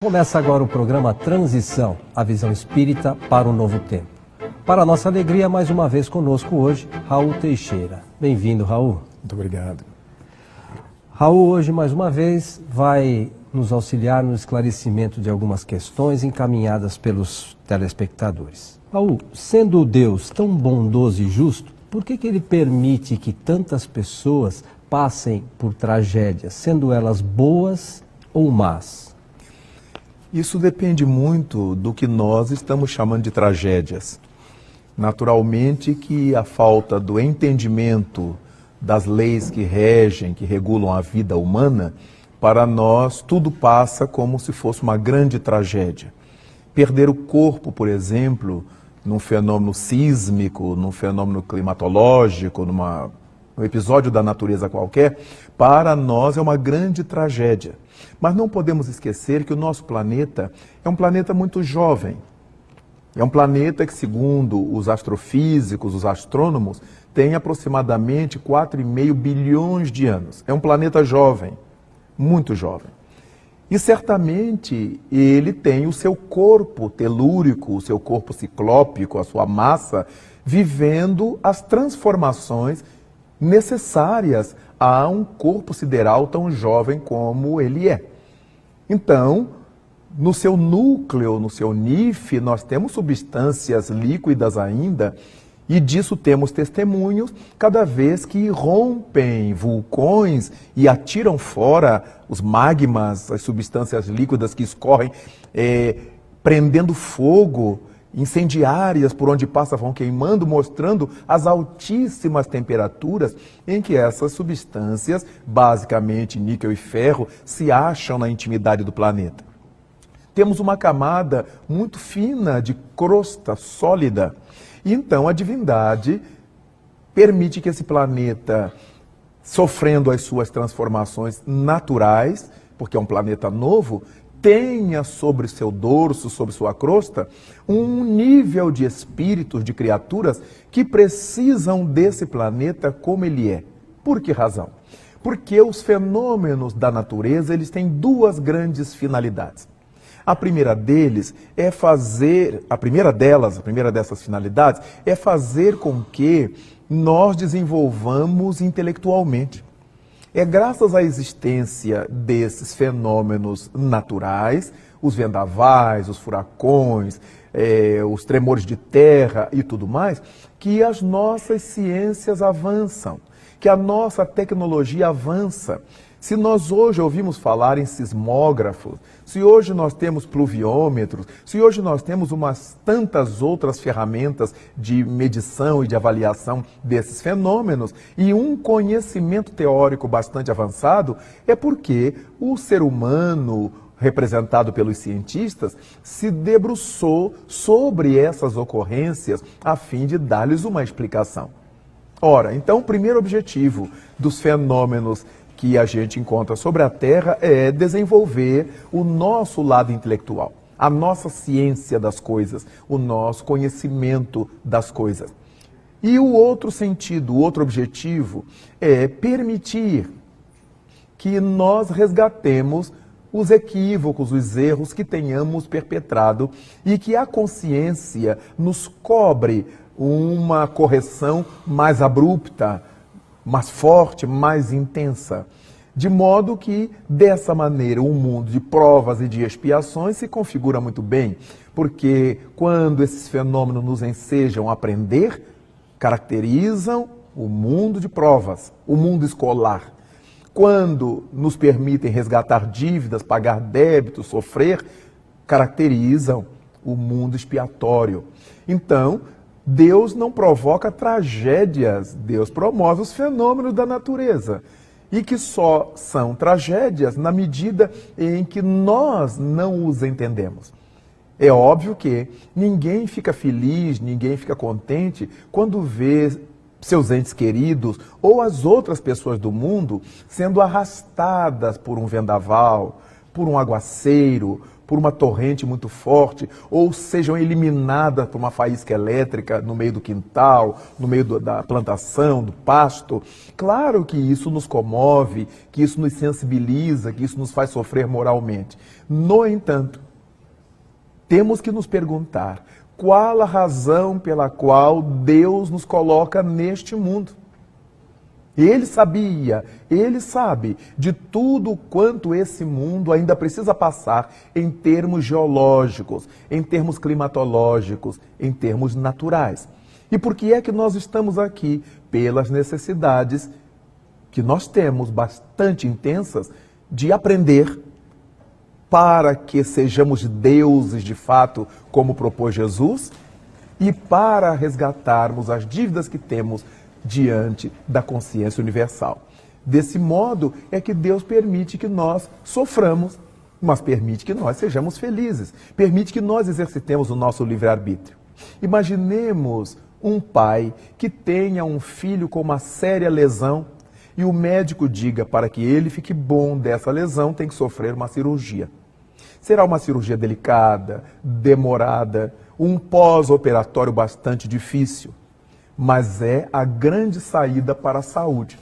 Começa agora o programa Transição, a visão espírita para o novo tempo. Para nossa alegria, mais uma vez conosco hoje, Raul Teixeira. Bem-vindo, Raul. Muito obrigado. Raul, hoje, mais uma vez, vai nos auxiliar no esclarecimento de algumas questões encaminhadas pelos telespectadores. Raul, sendo Deus tão bondoso e justo, por que ele permite que tantas pessoas passem por tragédias, sendo elas boas ou más? Isso depende muito do que nós estamos chamando de tragédias. Naturalmente que a falta do entendimento das leis que regem, que regulam a vida humana, para nós tudo passa como se fosse uma grande tragédia. Perder o corpo, por exemplo, num fenômeno sísmico, num fenômeno climatológico, num episódio da natureza qualquer, para nós é uma grande tragédia. Mas não podemos esquecer que o nosso planeta é um planeta muito jovem. É um planeta que, segundo os astrofísicos, os astrônomos, tem aproximadamente 4,5 bilhões de anos. É um planeta jovem, muito jovem. E certamente ele tem o seu corpo telúrico, o seu corpo ciclópico, a sua massa, vivendo as transformações necessárias a um corpo sideral tão jovem como ele é. Então, no seu núcleo, no seu NIF, nós temos substâncias líquidas ainda, e disso temos testemunhos cada vez que rompem vulcões e atiram fora os magmas, as substâncias líquidas que escorrem, prendendo fogo, incendiárias por onde passa vão queimando, mostrando as altíssimas temperaturas em que essas substâncias, basicamente níquel e ferro, se acham na intimidade do planeta. Temos uma camada muito fina de crosta sólida, e então a divindade permite que esse planeta, sofrendo as suas transformações naturais, porque é um planeta novo, tenha sobre seu dorso, sobre sua crosta, um nível de espíritos, de criaturas que precisam desse planeta como ele é. Por que razão? Porque os fenômenos da natureza, eles têm duas grandes finalidades. A primeira dessas finalidades é fazer com que nós desenvolvamos intelectualmente. É graças à existência desses fenômenos naturais, os vendavais, os furacões, os tremores de terra e tudo mais, que as nossas ciências avançam, que a nossa tecnologia avança. Se nós hoje ouvimos falar em sismógrafos, se hoje nós temos pluviômetros, se hoje nós temos umas tantas outras ferramentas de medição e de avaliação desses fenômenos e um conhecimento teórico bastante avançado, é porque o ser humano, representado pelos cientistas, se debruçou sobre essas ocorrências a fim de dar-lhes uma explicação. Ora, então o primeiro objetivo dos fenômenos que a gente encontra sobre a Terra é desenvolver o nosso lado intelectual, a nossa ciência das coisas, o nosso conhecimento das coisas. E o outro sentido, o outro objetivo é permitir que nós resgatemos os equívocos, os erros que tenhamos perpetrado e que a consciência nos cobre uma correção mais abrupta, mais forte, mais intensa. De modo que, dessa maneira, um mundo de provas e de expiações se configura muito bem, porque quando esses fenômenos nos ensejam a aprender, caracterizam o mundo de provas, o mundo escolar. Quando nos permitem resgatar dívidas, pagar débitos, sofrer, caracterizam o mundo expiatório. Então, Deus não provoca tragédias, Deus promove os fenômenos da natureza. E que só são tragédias na medida em que nós não os entendemos. É óbvio que ninguém fica feliz, ninguém fica contente quando vê seus entes queridos ou as outras pessoas do mundo sendo arrastadas por um vendaval, por um aguaceiro, por uma torrente muito forte, ou sejam eliminadas por uma faísca elétrica no meio do quintal, no meio da plantação, do pasto. Claro que isso nos comove, que isso nos sensibiliza, que isso nos faz sofrer moralmente. No entanto, temos que nos perguntar qual a razão pela qual Deus nos coloca neste mundo. Ele sabia, ele sabe de tudo quanto esse mundo ainda precisa passar em termos geológicos, em termos climatológicos, em termos naturais. E por que é que nós estamos aqui? Pelas necessidades que nós temos, bastante intensas, de aprender para que sejamos deuses de fato, como propôs Jesus, e para resgatarmos as dívidas que temos diante da consciência universal. Desse modo é que Deus permite que nós soframos, mas permite que nós sejamos felizes, permite que nós exercitemos o nosso livre-arbítrio. Imaginemos um pai que tenha um filho com uma séria lesão e o médico diga para que ele fique bom dessa lesão tem que sofrer uma cirurgia. Será uma cirurgia delicada, demorada, um pós-operatório bastante difícil, mas é a grande saída para a saúde.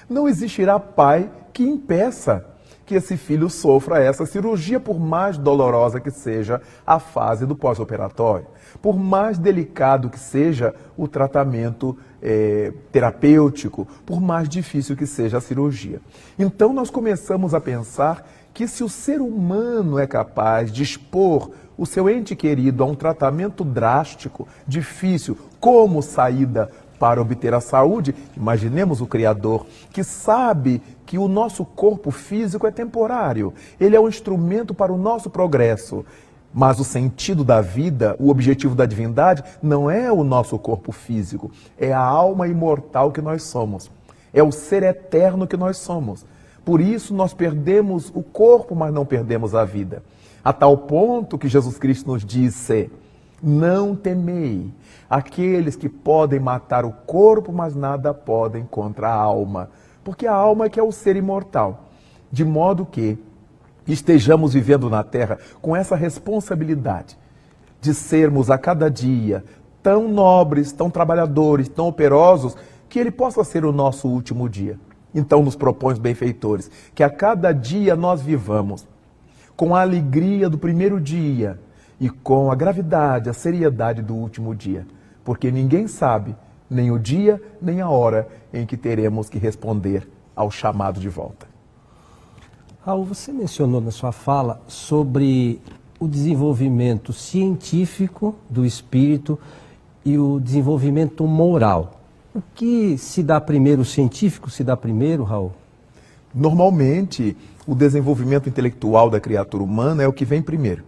Não existirá pai que impeça que esse filho sofra essa cirurgia, por mais dolorosa que seja a fase do pós-operatório, por mais delicado que seja o tratamento terapêutico, por mais difícil que seja a cirurgia. Então nós começamos a pensar que se o ser humano é capaz de expor o seu ente querido a um tratamento drástico, difícil, como saída para obter a saúde, imaginemos o Criador, que sabe que o nosso corpo físico é temporário, ele é um instrumento para o nosso progresso. Mas o sentido da vida, o objetivo da divindade, não é o nosso corpo físico, é a alma imortal que nós somos, é o ser eterno que nós somos. Por isso nós perdemos o corpo, mas não perdemos a vida. A tal ponto que Jesus Cristo nos disse: não temei aqueles que podem matar o corpo, mas nada podem contra a alma. Porque a alma é que é o ser imortal. De modo que estejamos vivendo na Terra com essa responsabilidade de sermos a cada dia tão nobres, tão trabalhadores, tão operosos, que ele possa ser o nosso último dia. Então nos propõe os benfeitores que a cada dia nós vivamos com a alegria do primeiro dia e com a gravidade, a seriedade do último dia. Porque ninguém sabe nem o dia, nem a hora em que teremos que responder ao chamado de volta. Raul, você mencionou na sua fala sobre o desenvolvimento científico do espírito e o desenvolvimento moral. O que se dá primeiro, o científico se dá primeiro, Raul? Normalmente, o desenvolvimento intelectual da criatura humana é o que vem primeiro.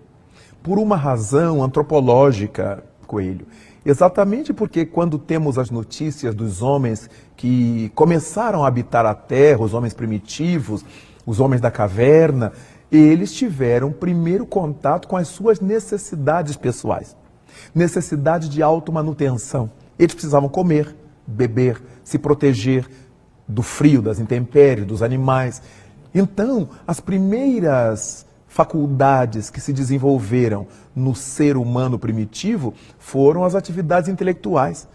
Por uma razão antropológica, Coelho. Exatamente porque quando temos as notícias dos homens que começaram a habitar a Terra, os homens primitivos, os homens da caverna, eles tiveram primeiro contato com as suas necessidades pessoais. Necessidade de automanutenção. Eles precisavam comer, beber, se proteger do frio, das intempéries, dos animais. Então, as primeiras faculdades que se desenvolveram no ser humano primitivo foram as atividades intelectuais.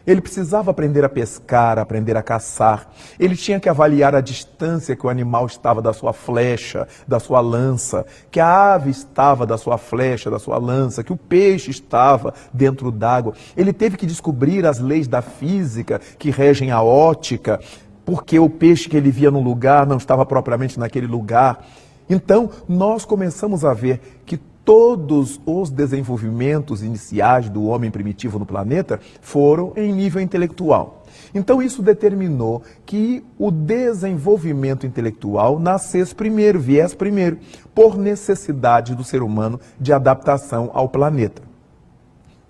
Ele precisava aprender a pescar, aprender a caçar. Ele tinha que avaliar a distância que o animal estava da sua flecha, da sua lança, que a ave estava da sua flecha, da sua lança, que o peixe estava dentro d'água. Ele teve que descobrir as leis da física que regem a ótica, porque o peixe que ele via num lugar não estava propriamente naquele lugar. Então, nós começamos a ver que todos os desenvolvimentos iniciais do homem primitivo no planeta foram em nível intelectual. Então isso determinou que o desenvolvimento intelectual nascesse primeiro, viesse primeiro, por necessidade do ser humano de adaptação ao planeta.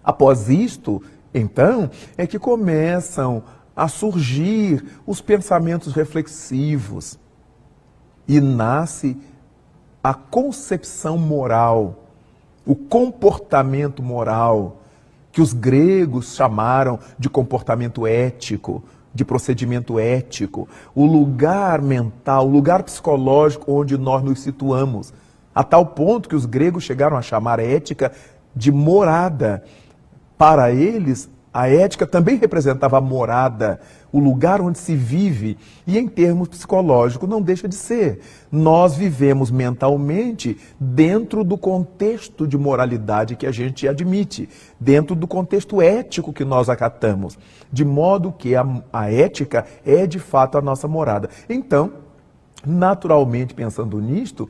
Após isto, então, é que começam a surgir os pensamentos reflexivos e nasce a concepção moral, o comportamento moral, que os gregos chamaram de comportamento ético, de procedimento ético, o lugar mental, o lugar psicológico onde nós nos situamos. a tal ponto que os gregos chegaram a chamar a ética de morada. Para eles, a ética também representava a morada, o lugar onde se vive, e em termos psicológicos não deixa de ser. Nós vivemos mentalmente dentro do contexto de moralidade que a gente admite, dentro do contexto ético que nós acatamos, de modo que a ética é de fato a nossa morada. Então, naturalmente, pensando nisto,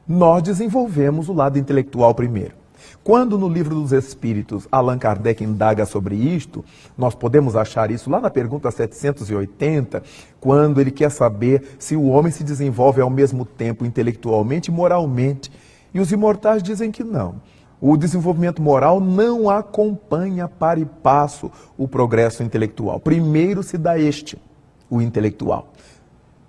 nós desenvolvemos o lado intelectual primeiro. Quando no Livro dos Espíritos Allan Kardec indaga sobre isto, nós podemos achar isso lá na pergunta 780, quando ele quer saber se o homem se desenvolve ao mesmo tempo intelectualmente e moralmente. E os imortais dizem que não. O desenvolvimento moral não acompanha para e passo o progresso intelectual. Primeiro se dá o intelectual.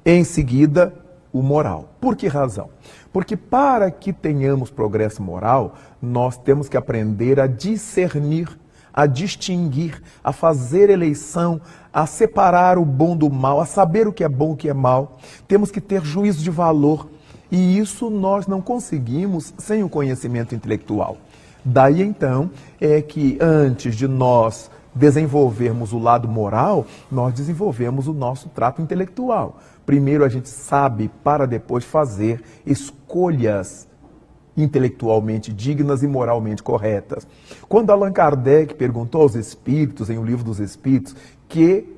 Em seguida, o moral. Por que razão? Porque para que tenhamos progresso moral, nós temos que aprender a discernir, a distinguir, a fazer eleição, a separar o bom do mal, a saber o que é bom e o que é mal. Temos que ter juízo de valor. E isso nós não conseguimos sem o conhecimento intelectual. Daí então é que antes de nós desenvolvermos o lado moral, nós desenvolvemos o nosso trato intelectual. Primeiro a gente sabe para depois fazer escolhas intelectualmente dignas e moralmente corretas. Quando Allan Kardec perguntou aos espíritos, em O Livro dos Espíritos, que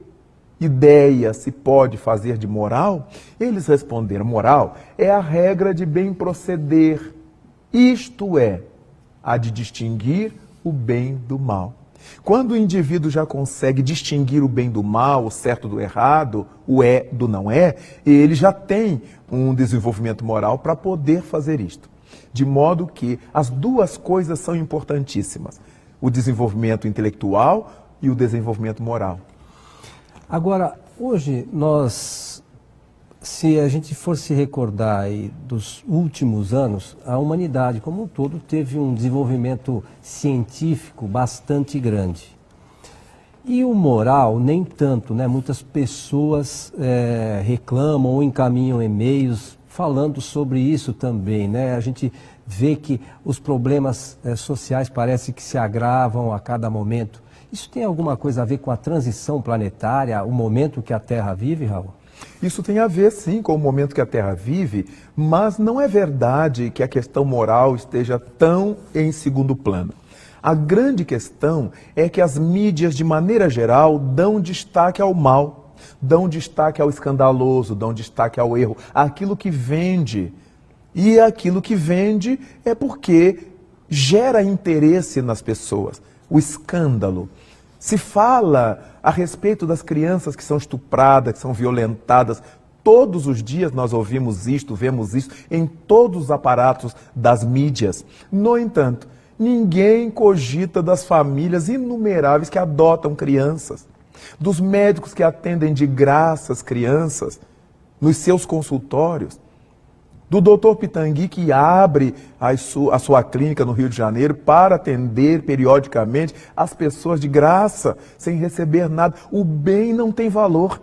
ideia se pode fazer de moral, eles responderam: moral é a regra de bem proceder, isto é, a de distinguir o bem do mal. Quando o indivíduo já consegue distinguir o bem do mal, o certo do errado, o é do não é, ele já tem um desenvolvimento moral para poder fazer isto. De modo que as duas coisas são importantíssimas: o desenvolvimento intelectual e o desenvolvimento moral. Agora, hoje se a gente for se recordar aí dos últimos anos, a humanidade como um todo teve um desenvolvimento científico bastante grande. E o moral, nem tanto, né? Muitas pessoas reclamam ou encaminham e-mails falando sobre isso também, né? A gente vê que os problemas sociais parece que se agravam a cada momento. Isso tem alguma coisa a ver com a transição planetária, o momento que a Terra vive, Raul? Isso tem a ver, sim, com o momento que a Terra vive, mas não é verdade que a questão moral esteja tão em segundo plano. A grande questão é que as mídias, de maneira geral, dão destaque ao mal, dão destaque ao escandaloso, dão destaque ao erro, àquilo que vende. E aquilo que vende é porque gera interesse nas pessoas, o escândalo. Se fala a respeito das crianças que são estupradas, que são violentadas. Todos os dias nós ouvimos isto, vemos isto em todos os aparatos das mídias. No entanto, ninguém cogita das famílias inumeráveis que adotam crianças, dos médicos que atendem de graça as crianças nos seus consultórios, do Dr. Pitangui, que abre a sua clínica no Rio de Janeiro para atender periodicamente as pessoas de graça, sem receber nada. O bem não tem valor.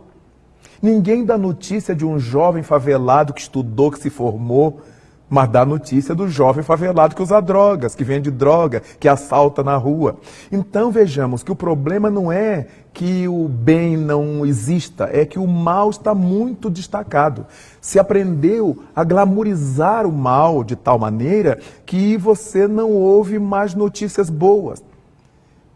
Ninguém dá notícia de um jovem favelado que estudou, que se formou, mas dá notícia do jovem favelado que usa drogas, que vende droga, que assalta na rua. Então vejamos que o problema não é que o bem não exista, é que o mal está muito destacado. Se aprendeu a glamorizar o mal de tal maneira que você não ouve mais notícias boas.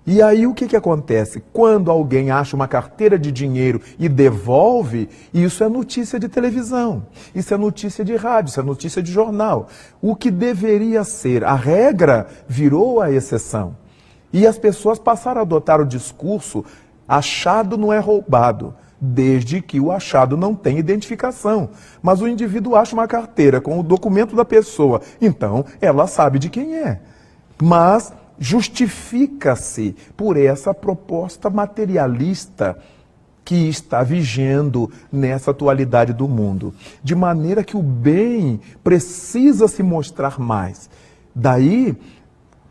E aí o que acontece? Quando alguém acha uma carteira de dinheiro e devolve, isso é notícia de televisão, isso é notícia de rádio, isso é notícia de jornal. O que deveria ser a regra virou a exceção. E as pessoas passaram a adotar o discurso: achado não é roubado, desde que o achado não tenha identificação. Mas o indivíduo acha uma carteira com o documento da pessoa, então ela sabe de quem é. Mas justifica-se por essa proposta materialista que está vigendo nessa atualidade do mundo. De maneira que o bem precisa se mostrar mais. Daí,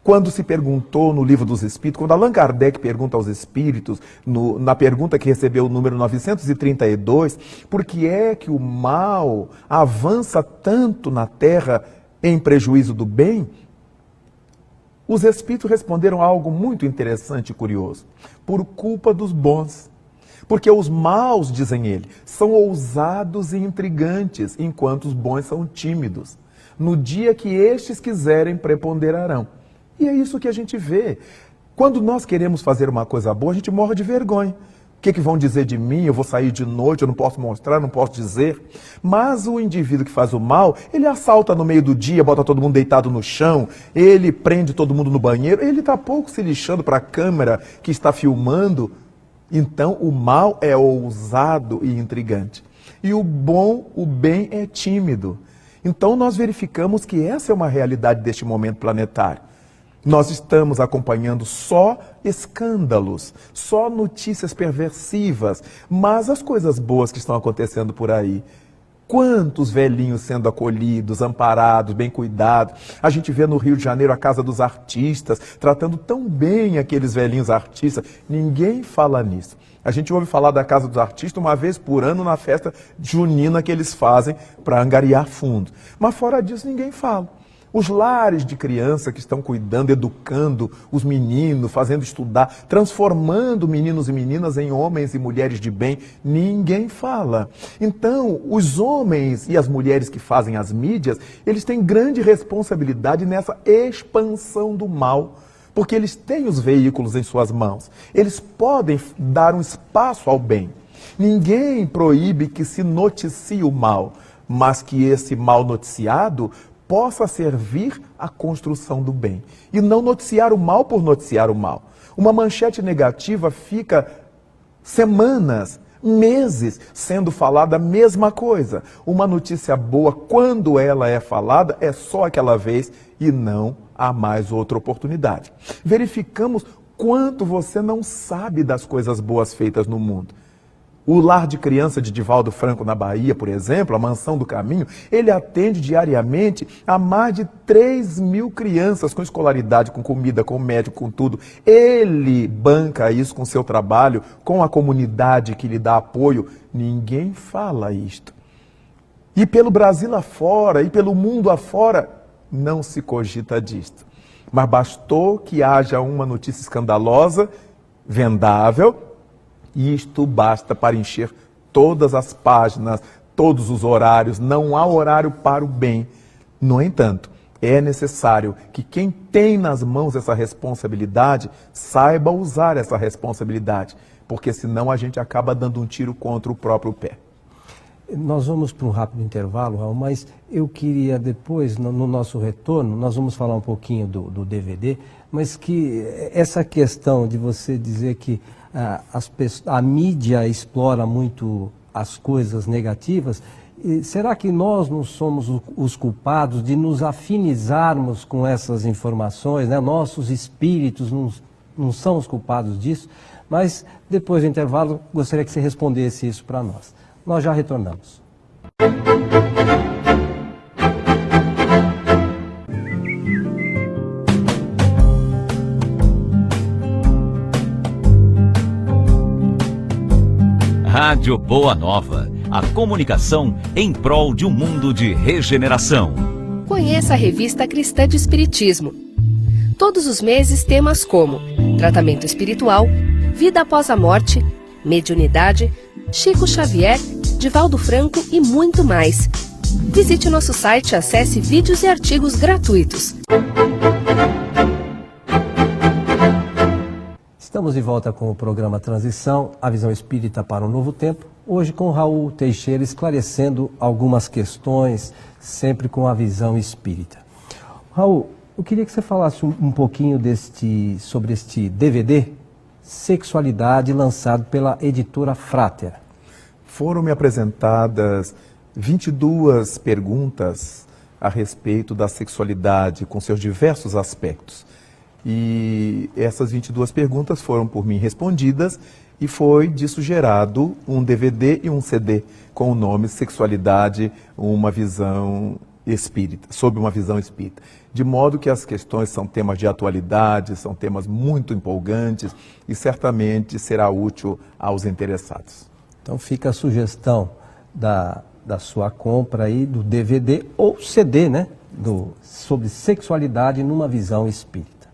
quando se perguntou no Livro dos Espíritos, quando Allan Kardec pergunta aos Espíritos, na pergunta que recebeu o número 932, por que é que o mal avança tanto na Terra em prejuízo do bem, os espíritos responderam algo muito interessante e curioso. Por culpa dos bons. Porque os maus, dizem eles, são ousados e intrigantes, enquanto os bons são tímidos. No dia que estes quiserem, preponderarão. E é isso que a gente vê. Quando nós queremos fazer uma coisa boa, a gente morre de vergonha. O que vão dizer de mim? Eu vou sair de noite, eu não posso mostrar, não posso dizer. Mas o indivíduo que faz o mal, ele assalta no meio do dia, bota todo mundo deitado no chão, ele prende todo mundo no banheiro, ele está pouco se lixando para a câmera que está filmando. Então o mal é ousado e intrigante. E o bem é tímido. Então nós verificamos que essa é uma realidade deste momento planetário. Nós estamos acompanhando só escândalos, só notícias perversivas, mas as coisas boas que estão acontecendo por aí. Quantos velhinhos sendo acolhidos, amparados, bem cuidados. A gente vê no Rio de Janeiro a Casa dos Artistas, tratando tão bem aqueles velhinhos artistas. Ninguém fala nisso. A gente ouve falar da Casa dos Artistas uma vez por ano na festa junina que eles fazem para angariar fundo. Mas fora disso ninguém fala. Os lares de criança que estão cuidando, educando os meninos, fazendo estudar, transformando meninos e meninas em homens e mulheres de bem, ninguém fala. Então, os homens e as mulheres que fazem as mídias, eles têm grande responsabilidade nessa expansão do mal, porque eles têm os veículos em suas mãos. Eles podem dar um espaço ao bem. Ninguém proíbe que se noticie o mal, mas que esse mal noticiado possa servir à construção do bem. E não noticiar o mal por noticiar o mal. Uma manchete negativa fica semanas, meses sendo falada a mesma coisa. Uma notícia boa, quando ela é falada, é só aquela vez e não há mais outra oportunidade. Verificamos quanto você não sabe das coisas boas feitas no mundo. O lar de criança de Divaldo Franco, na Bahia, por exemplo, a Mansão do Caminho, ele atende diariamente a mais de 3.000 crianças com escolaridade, com comida, com médico, com tudo. Ele banca isso com seu trabalho, com a comunidade que lhe dá apoio. Ninguém fala isto. E pelo Brasil afora, e pelo mundo afora, não se cogita disto. Mas bastou que haja uma notícia escandalosa, vendável, e isto basta para encher todas as páginas, todos os horários. Não há horário para o bem. No entanto, é necessário que quem tem nas mãos essa responsabilidade saiba usar essa responsabilidade, porque senão a gente acaba dando um tiro contra o próprio pé. Nós vamos para um rápido intervalo, Raul, mas eu queria depois, no nosso retorno, nós vamos falar um pouquinho do DVD, mas que essa questão de você dizer que a mídia explora muito as coisas negativas, será que nós não somos os culpados de nos afinizarmos com essas informações, né? Nossos espíritos não são os culpados disso? Mas depois do intervalo, gostaria que você respondesse isso para nós. Nós já retornamos. Rádio Boa Nova, a comunicação em prol de um mundo de regeneração. Conheça a revista Cristã de Espiritismo. Todos os meses temas como tratamento espiritual, vida após a morte, mediunidade, Chico Xavier, Divaldo Franco e muito mais. Visite nosso site e acesse vídeos e artigos gratuitos. Estamos de volta com o programa Transição, a visão espírita para um novo tempo. Hoje com Raul Teixeira esclarecendo algumas questões, sempre com a visão espírita. Raul, eu queria que você falasse um pouquinho sobre este DVD, Sexualidade, lançado pela editora Frater. Foram-me apresentadas 22 perguntas a respeito da sexualidade, com seus diversos aspectos. E essas 22 perguntas foram por mim respondidas e foi disso gerado um DVD e um CD com o nome Sexualidade, uma visão espírita, sob uma visão espírita. De modo que as questões são temas de atualidade, são temas muito empolgantes e certamente será útil aos interessados. Então fica a sugestão da sua compra aí do DVD ou CD, né? sobre sexualidade numa visão espírita.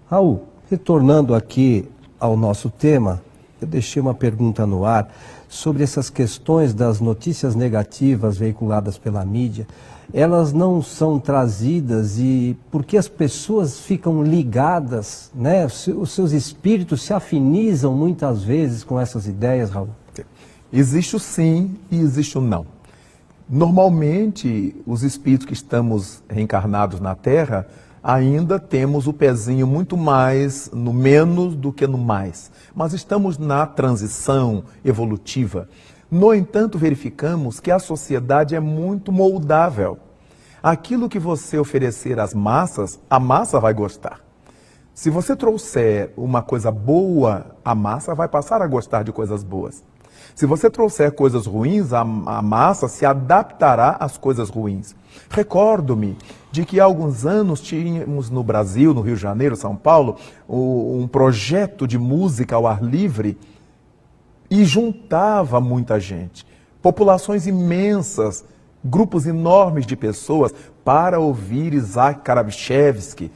Raul, retornando aqui ao nosso tema, eu deixei uma pergunta no ar sobre essas questões das notícias negativas veiculadas pela mídia. Elas não são trazidas e porque as pessoas ficam ligadas, né? Os seus espíritos se afinizam muitas vezes com essas ideias, Raul? Existe o sim e existe o não. Normalmente, os espíritos que estamos reencarnados na Terra, ainda temos o pezinho muito mais no menos do que no mais. Mas estamos na transição evolutiva. No entanto, verificamos que a sociedade é muito moldável. Aquilo que você oferecer às massas, a massa vai gostar. Se você trouxer uma coisa boa, a massa vai passar a gostar de coisas boas. Se você trouxer coisas ruins, a massa se adaptará às coisas ruins. Recordo-me de que há alguns anos tínhamos no Brasil, no Rio de Janeiro, São Paulo, um projeto de música ao ar livre e juntava muita gente. Populações imensas, grupos enormes de pessoas para ouvir Isaac Karabichevsky,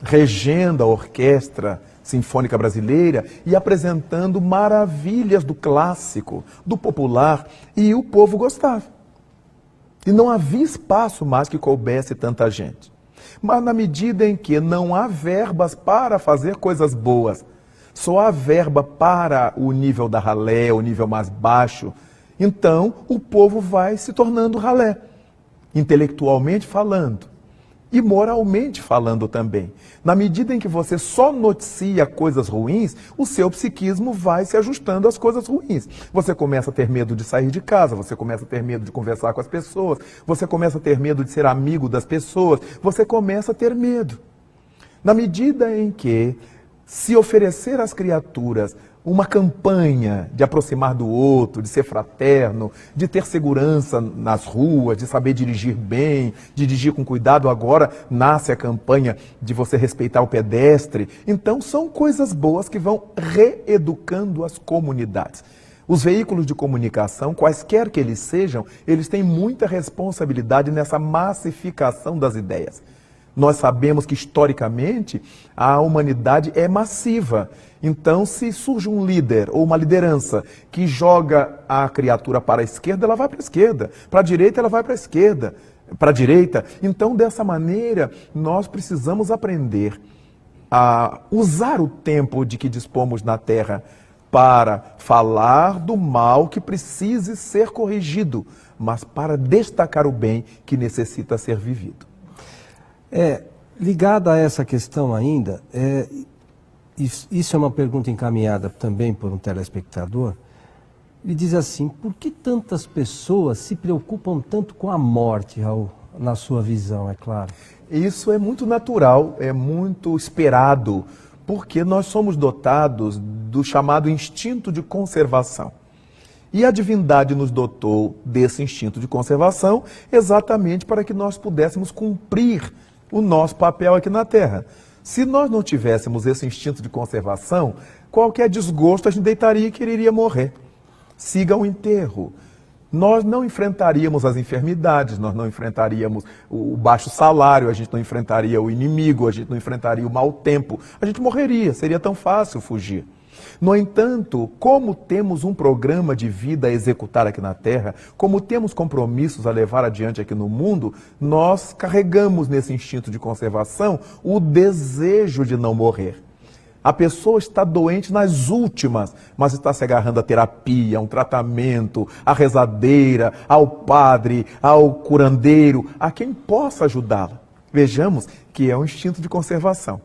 regendo a orquestra sinfônica brasileira e apresentando maravilhas do clássico, do popular, e o povo gostava. E não havia espaço mais que coubesse tanta gente. Mas na medida em que não há verbas para fazer coisas boas, só há verba para o nível da ralé, o nível mais baixo, então o povo vai se tornando ralé, intelectualmente falando. E moralmente falando também. Na medida em que você só noticia coisas ruins, o seu psiquismo vai se ajustando às coisas ruins. Você começa a ter medo de sair de casa, você começa a ter medo de conversar com as pessoas, você começa a ter medo de ser amigo das pessoas, você começa a ter medo. Na medida em que se oferecer às criaturas uma campanha de aproximar do outro, de ser fraterno, de ter segurança nas ruas, de saber dirigir bem, de dirigir com cuidado, agora nasce a campanha de você respeitar o pedestre. Então são coisas boas que vão reeducando as comunidades. Os veículos de comunicação, quaisquer que eles sejam, eles têm muita responsabilidade nessa massificação das ideias. Nós sabemos que, historicamente, a humanidade é massiva. Então, se surge um líder ou uma liderança que joga a criatura para a esquerda, ela vai para a esquerda. Para a direita, ela vai para a esquerda. Para a direita. Então, dessa maneira, nós precisamos aprender a usar o tempo de que dispomos na Terra para falar do mal que precise ser corrigido, mas para destacar o bem que necessita ser vivido. Ligada a essa questão ainda, isso é uma pergunta encaminhada também por um telespectador. Ele diz assim: por que tantas pessoas se preocupam tanto com a morte, Raul, na sua visão, é claro? Isso é muito natural, é muito esperado, porque nós somos dotados do chamado instinto de conservação. E a divindade nos dotou desse instinto de conservação exatamente para que nós pudéssemos cumprir o nosso papel aqui na Terra. Se nós não tivéssemos esse instinto de conservação, qualquer desgosto a gente deitaria e quereria morrer. Siga o enterro. Nós não enfrentaríamos as enfermidades, nós não enfrentaríamos o baixo salário, a gente não enfrentaria o inimigo, a gente não enfrentaria o mau tempo. A gente morreria, seria tão fácil fugir. No entanto, como temos um programa de vida a executar aqui na Terra, como temos compromissos a levar adiante aqui no mundo, nós carregamos nesse instinto de conservação o desejo de não morrer. A pessoa está doente nas últimas, mas está se agarrando à terapia, a um tratamento, à rezadeira, ao padre, ao curandeiro, a quem possa ajudá-la. Vejamos que é um instinto de conservação.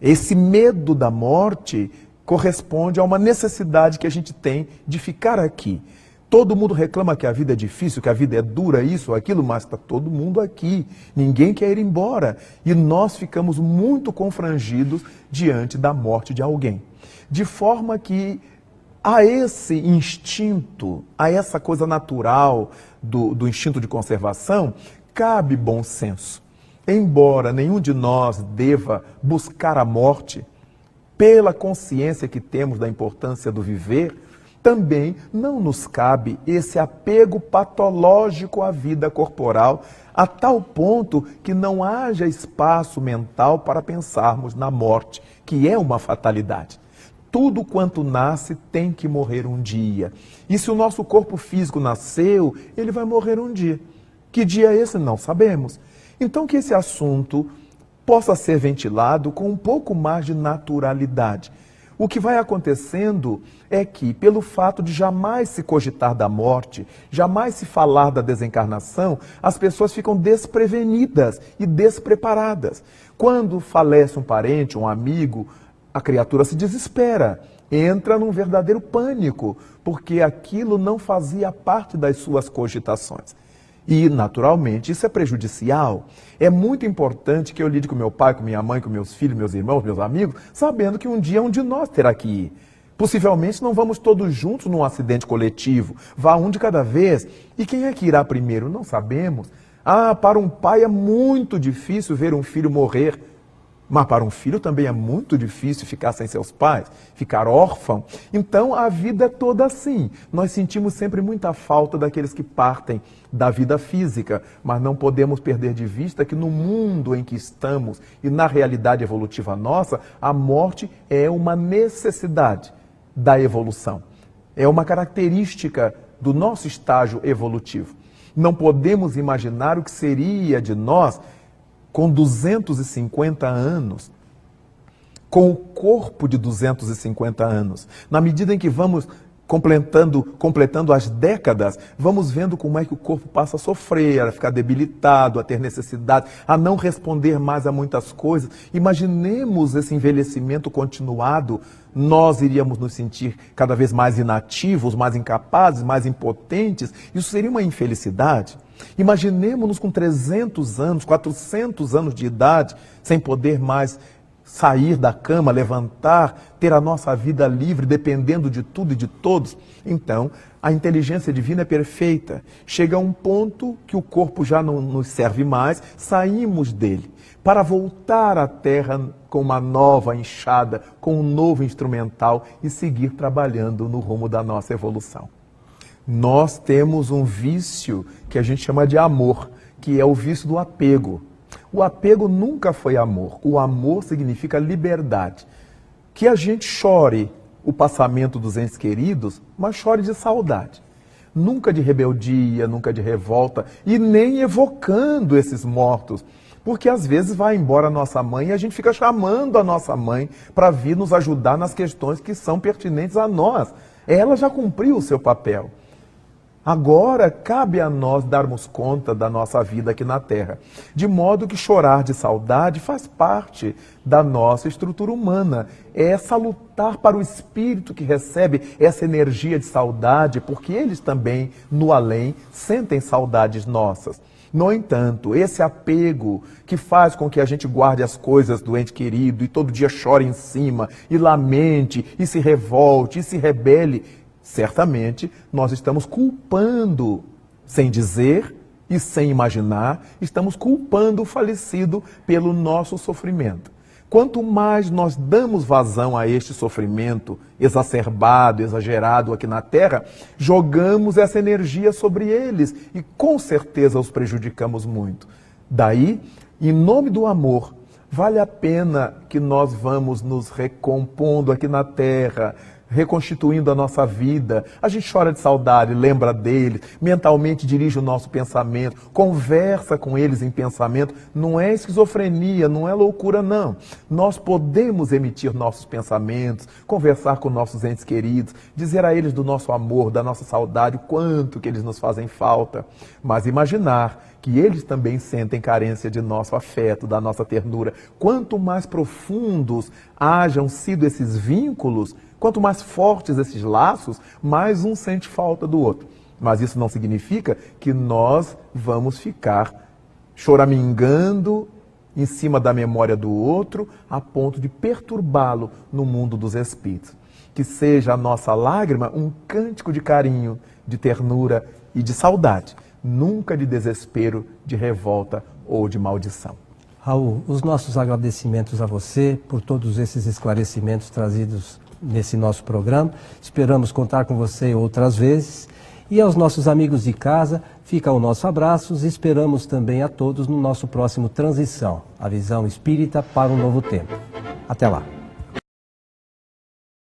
Esse medo da morte corresponde a uma necessidade que a gente tem de ficar aqui. Todo mundo reclama que a vida é difícil, que a vida é dura, isso, aquilo, mas está todo mundo aqui. Ninguém quer ir embora. E nós ficamos muito confrangidos diante da morte de alguém. De forma que a esse instinto, a essa coisa natural do instinto de conservação, cabe bom senso. Embora nenhum de nós deva buscar a morte, pela consciência que temos da importância do viver, Também não nos cabe esse apego patológico à vida corporal, a tal ponto que não haja espaço mental para pensarmos na morte, que é uma fatalidade. Tudo quanto nasce tem que morrer um dia. E se o nosso corpo físico nasceu, ele vai morrer um dia. Que dia é esse? Não sabemos. Então que esse assunto possa ser ventilado com um pouco mais de naturalidade. O que vai acontecendo é que, pelo fato de jamais se cogitar da morte, jamais se falar da desencarnação, as pessoas ficam desprevenidas e despreparadas. Quando falece um parente, um amigo, a criatura se desespera, entra num verdadeiro pânico, porque aquilo não fazia parte das suas cogitações. E, naturalmente, isso é prejudicial. É muito importante que eu lide com meu pai, com minha mãe, com meus filhos, meus irmãos, meus amigos, sabendo que um dia um de nós terá que ir. Possivelmente não vamos todos juntos num acidente coletivo. Vá um de cada vez. E quem é que irá primeiro? Não sabemos. Para um pai é muito difícil ver um filho morrer. Mas para um filho também é muito difícil ficar sem seus pais, ficar órfão. Então a vida é toda assim. Nós sentimos sempre muita falta daqueles que partem da vida física, mas não podemos perder de vista que no mundo em que estamos e na realidade evolutiva nossa, a morte é uma necessidade da evolução. É uma característica do nosso estágio evolutivo. Não podemos imaginar o que seria de nós com 250 anos, com o corpo de 250 anos. Na medida em que vamos completando as décadas, vamos vendo como é que o corpo passa a sofrer, a ficar debilitado, a ter necessidade, a não responder mais a muitas coisas. Imaginemos esse envelhecimento continuado, nós iríamos nos sentir cada vez mais inativos, mais incapazes, mais impotentes. Isso seria uma infelicidade. Imaginemos-nos com 300 anos, 400 anos de idade, sem poder mais sair da cama, levantar, ter a nossa vida livre, dependendo de tudo e de todos. Então, a inteligência divina é perfeita. Chega a um ponto que o corpo já não nos serve mais, saímos dele, para voltar à Terra com uma nova enxada, com um novo instrumental e seguir trabalhando no rumo da nossa evolução. Nós temos um vício que a gente chama de amor, que é o vício do apego. O apego nunca foi amor. O amor significa liberdade. Que a gente chore o passamento dos entes queridos, mas chore de saudade. Nunca de rebeldia, nunca de revolta e nem evocando esses mortos. Porque às vezes vai embora a nossa mãe e a gente fica chamando a nossa mãe para vir nos ajudar nas questões que são pertinentes a nós. Ela já cumpriu o seu papel. Agora, cabe a nós darmos conta da nossa vida aqui na Terra, de modo que chorar de saudade faz parte da nossa estrutura humana. É salutar para o espírito que recebe essa energia de saudade, porque eles também, no além, sentem saudades nossas. No entanto, esse apego que faz com que a gente guarde as coisas do ente querido e todo dia chore em cima, e lamente, e se revolte, e se rebele, certamente, nós estamos culpando, sem dizer e sem imaginar, estamos culpando o falecido pelo nosso sofrimento. Quanto mais nós damos vazão a este sofrimento exacerbado, exagerado aqui na Terra, jogamos essa energia sobre eles e com certeza os prejudicamos muito. Daí, em nome do amor, vale a pena que nós vamos nos recompondo aqui na Terra, reconstituindo a nossa vida. A gente chora de saudade, lembra deles, mentalmente dirige o nosso pensamento, conversa com eles em pensamento. Não é esquizofrenia, não é loucura, não. Nós podemos emitir nossos pensamentos, conversar com nossos entes queridos, dizer a eles do nosso amor, da nossa saudade, o quanto que eles nos fazem falta. Mas imaginar que eles também sentem carência de nosso afeto, da nossa ternura. Quanto mais profundos hajam sido esses vínculos, quanto mais fortes esses laços, mais um sente falta do outro. Mas isso não significa que nós vamos ficar choramingando em cima da memória do outro, a ponto de perturbá-lo no mundo dos espíritos. Que seja a nossa lágrima um cântico de carinho, de ternura e de saudade, nunca de desespero, de revolta ou de maldição. Raul, os nossos agradecimentos a você por todos esses esclarecimentos trazidos nesse nosso programa. Esperamos contar com você outras vezes. E aos nossos amigos de casa, fica o nosso abraço. Esperamos também a todos no nosso próximo Transição, a visão espírita para um novo tempo. Até lá.